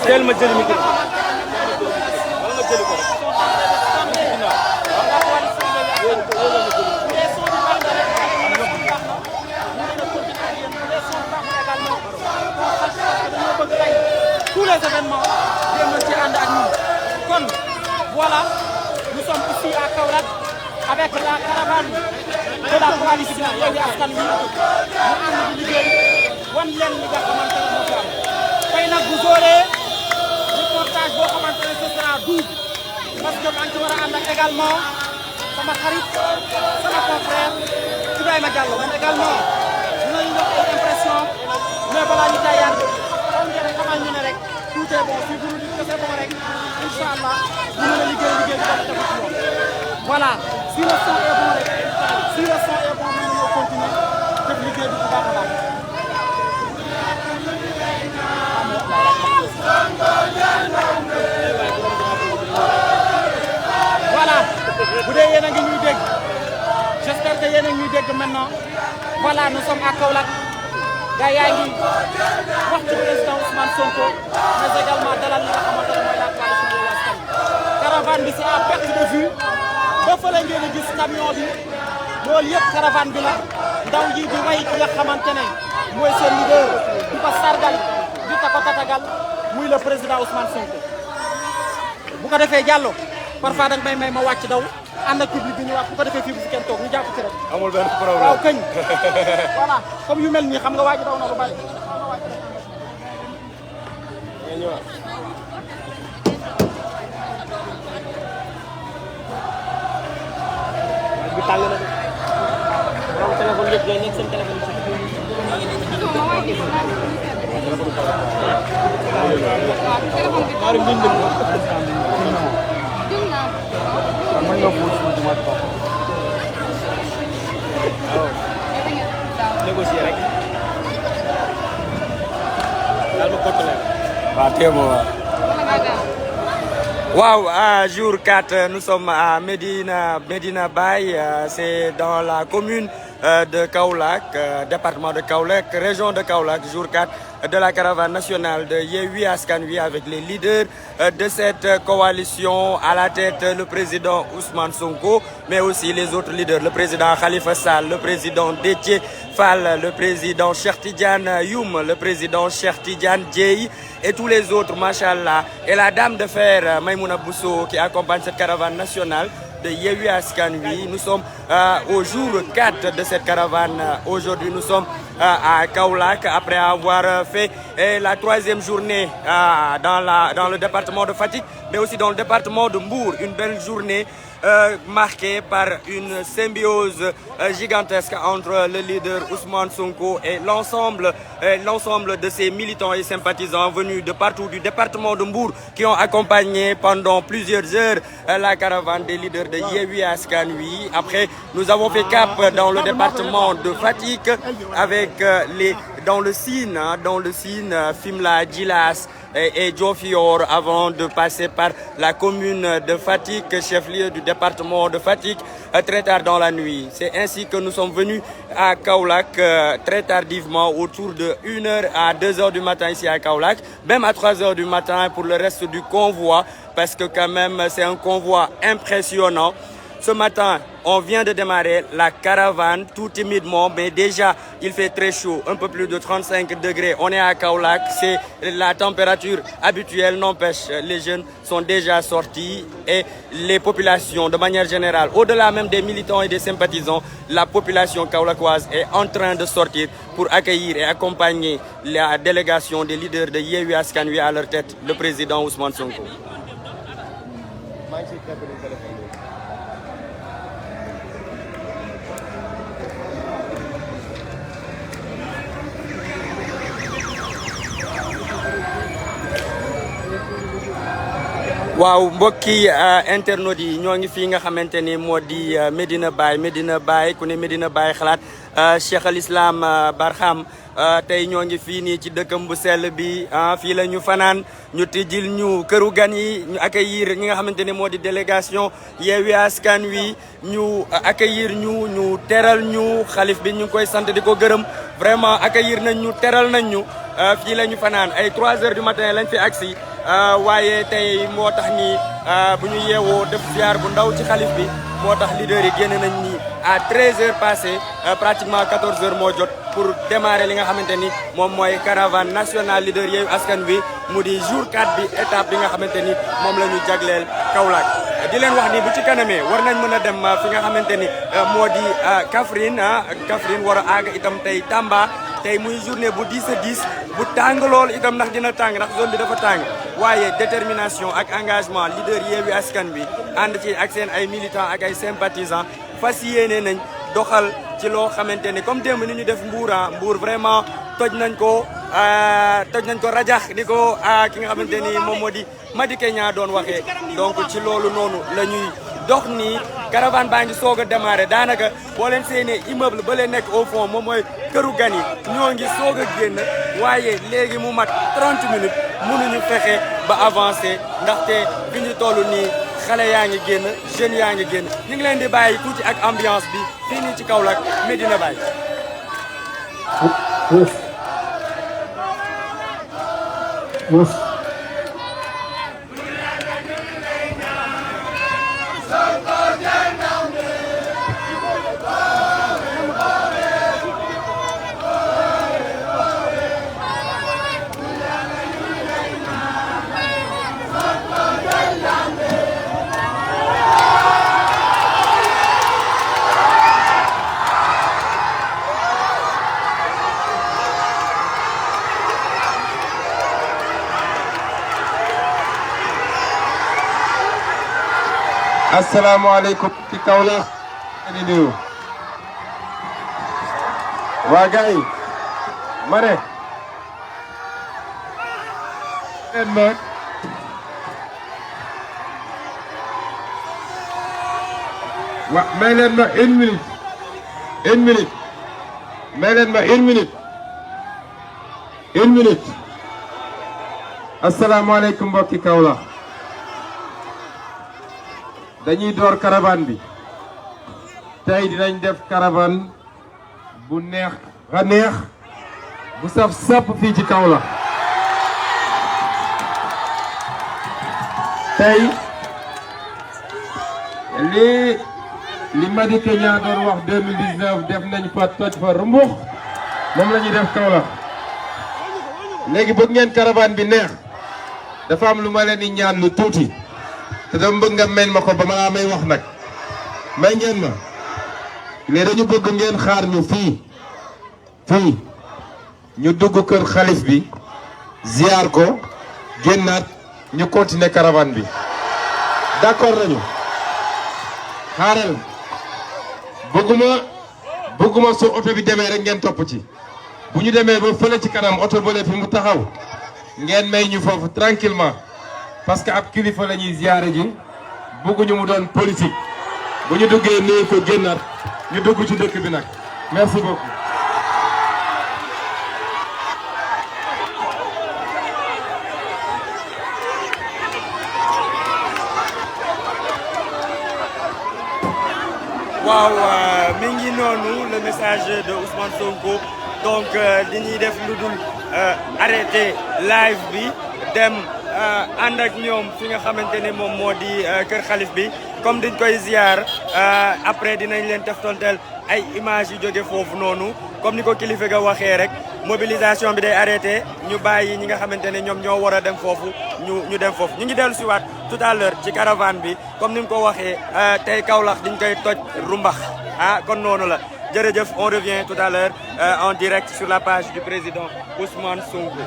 teel ma jëli micro wala ma jëli ko tous les événements jéem ci ànd ak ñun kon voilà nous sommes ici à Kaolack avec la caravane de la coalition Yewwi Askan Wi ñu ànd di liggéey wan leen li nga xamante ne moo fi am tey nag bu sooree reportage boo xamante ne ce sera double parce que maa ngi ci war a ànd ak également sama xarit sama confrère Ibrahima Diallo man également dinañu jox ay impression mais balaa ñu tàyyaat xam ngeen xamal ñu ne rek tout est bon si bu ñu defee bon rek incha allah ñu mën a liggéey bi doon def ci moom voilà si le son est bon rek si le son est bon mën nañoo continuer def liggéey bi bu baax a baax. voilà bu dee yéen a ngi ñuy dégg j'espère que yéen a ngi ñuy dégg maintenant voilà nous sommes à Kaolack. gaa yaa ngi wax ci président Ousmane Sonko mais également dalal li nga xamante ne mooy la coalition Yewwi Askan Wi caravane bi c'est à perte de vue ba fële ngeen a gis camion bi loolu yëpp caravane bi la ndaw yi di way ki nga xamante ne mooy seen leader di ko sargal di ko tatagal muy le président Ousmane Sonko bu ko defee Diallo parfois danga may ma wàcc daw ànd ak public bi ñu wax bu ko defee fii bu fi kenn toog ñu jàpp ci rek. amul benn problème waaw këñ. voilà comme yu mel nii xam nga waa ji daw na lu bari. bi tàng na de. borom téléphone yëpp day nekk seen téléphone négocier rek. daal ma kottu leen. waaw téema waaw. Wow, jour 4, nous sommes à Medina Baye, c'est dans la commune de Kaolack, département de Kaolack, région de Kaolack, jour 4 de la caravane nationale de Yewwi Askan Wi avec les leaders de cette coalition, à la tête le président Ousmane Sonko, mais aussi les autres leaders, le président Khalifa Sall, le président Déthié Fall, le président Cheikh Tidiane Youm, le président Cheikh Tidiane Dièye et tous les autres, machallah, et la dame de fer Maïmouna Bousso qui accompagne cette caravane nationale de Yewwi Askan Wi. Nous sommes au jour 4 de cette caravane. Aujourd'hui, nous sommes à Kaolack après avoir fait la troisième journée dans le département de Fatick, mais aussi dans le département de Mbour. Une belle journée marquée par une symbiose gigantesque entre le leader Ousmane Sonko et l'ensemble de ses militants et sympathisants venus de partout du département de Mbour qui ont accompagné pendant plusieurs heures la caravane des leaders de Yewwi Askan Wi. Après, nous avons fait cap dans le département de Fatick avec dans le Sine, Fimela, Djilas et Diofior avant de passer par la commune de Fatick, chef-lieu du département de Fatick, très tard dans la nuit. C'est ainsi que nous sommes venus à Kaolack très tardivement, autour de 1h à 2h du matin ici à Kaolack, même à 3h du matin pour le reste du convoi, parce que quand même c'est un convoi impressionnant. Ce matin, on vient de démarrer la caravane tout timidement, mais déjà il fait très chaud, un peu plus de 35 degrés. On est à Kaolack, c'est la température habituelle, n'empêche, les jeunes sont déjà sortis et les populations de manière générale, au-delà même des militants et des sympathisants, la population kaolackoise est en train de sortir pour accueillir et accompagner la délégation des leaders de Yewwi Askan Wi à leur tête, le président Ousmane Sonko. waaw mbokki internautes yi ñoo ngi fii nga xamante ni moo di Medina Baye ku ne Medina Baye xalaat Cheikh al Islam Barham tey ñoo ngi fii nii ci dëkkam bu sell bi fii la ñu fanaan ñu tijjil ñu këru gan yi ñu accueillir ñi nga xamante ne moo di délégation Yewwi Askan Wi ñu accueillir ñu teral ñu xalif bi ñu ngi koy sant di ko gërëm vraiment accueillir nañ ñu teral nañ ñu fii la ñu fanaan ay 3 heures du matin lañ fi agsi waaye tey moo tax ni bu ñu yeewoo def ziar bu ndaw ci xalif bi moo tax leader yi génn nañ ni à 13h passé pratiquement 14h moo jot pour démarrer li nga xamante ni moom mooy caravane nationale leader Yewwi Askan Wi mu di jour 4 bi étape bi nga xamante ni moom la ñu jagleel Kaolack di leen wax ni bu ci kanamee war nañ mën a dem fi nga xamante ni moo di Kaffrine Kaffrine war a àgg itam tey Tamba tey muy journée bu 10 à 10 bu tàng lool itam ndax dina tàng ndax zone bi dafa tàng waaye détermination ak engagement leader Yewwi Askan Wi ànd ci ak seen ay militants ak ay sympathisants fas yéene nañ doxal ci loo xamante ni comme démb ni ñu def Mbour vraiment toj nañ ko rajax di ko ki nga xamante ni moom moo di Madické Niang doon waxee donc ci loolu noonu la ñuy dox nii caravane baa ngi soog a démarré daanaka boo leen seenee immeuble ba leen nekk au fond moom mooy këru gan yi ñoo ngi soog a génn waaye léegi mu mat 30 minutes mënuñu fexe ba avancé ndaxte fi ñu toll nii xale yaa ngi génn jeunes yaa ngi génn ñu ngi leen di bàyyi tuuti ak ambiance bi fii nii ci Kaolack Medina Baye. asalaamaaleykum ci Kaolack di nuyu waa gars yi ma ne leen ma may leen ma une minute may leen ma une minute asalaamaaleykum mbokki Kaolack dañuy door caravane bi tey dinañ def caravane bu neex bu saf sap fii ci Kaolack tey li Madické Niang doon wax 2019 def nañ fa toj fa rumbux moom la ñuy def Kaolack léegi bëgg ngeen caravane bi neex dafa am lu ma leen di ñaan lu tuuti te dama bëgg nga mel ma ko ba ma may wax nag may ngeen ma léegi dañu bëgg ngeen xaar ñu fii ñu dugg kër xalif bi ziar ko génnaat ñu continuer caravane bi d'accord nañu xaaral bëgguma su oto bi demee rek ngeen topp ci bu ñu demee ba fële ci kanam oto bële fi mu taxaw ngeen may ñu foofu tranquillement parce que ab kilifa la ñuy ziare ji bëgguñu mu doon politique bu ñu duggee nii ko génnaat ñu dugg ci dëkk bi nag merci beaucoup. waaw mi ngi noonu le message de Ousmane Sonko donc dañuy def lu dul arrêté live bi dem. ànd ak ñoom fi nga xamante ne moom moo di kër xalif bi comme dañ koy ziar après dinañ leen teftontel ay images yu jóge foofu noonu comme ni ko kilifa ga waxee rek mobilisation bi day arrêté ñu bàyyi ñi nga xamante ne ñoom ñoo war a dem foofu ñu dem foofu ñu ngi dellu si waat tout à l'heure ci caravane bi comme ni mu ko waxee tey Kaolack diñ koy toj rumbax kon noonu la jërëjëf on revient tout à l'heure en direct sur la page du président Ousmane Sonko.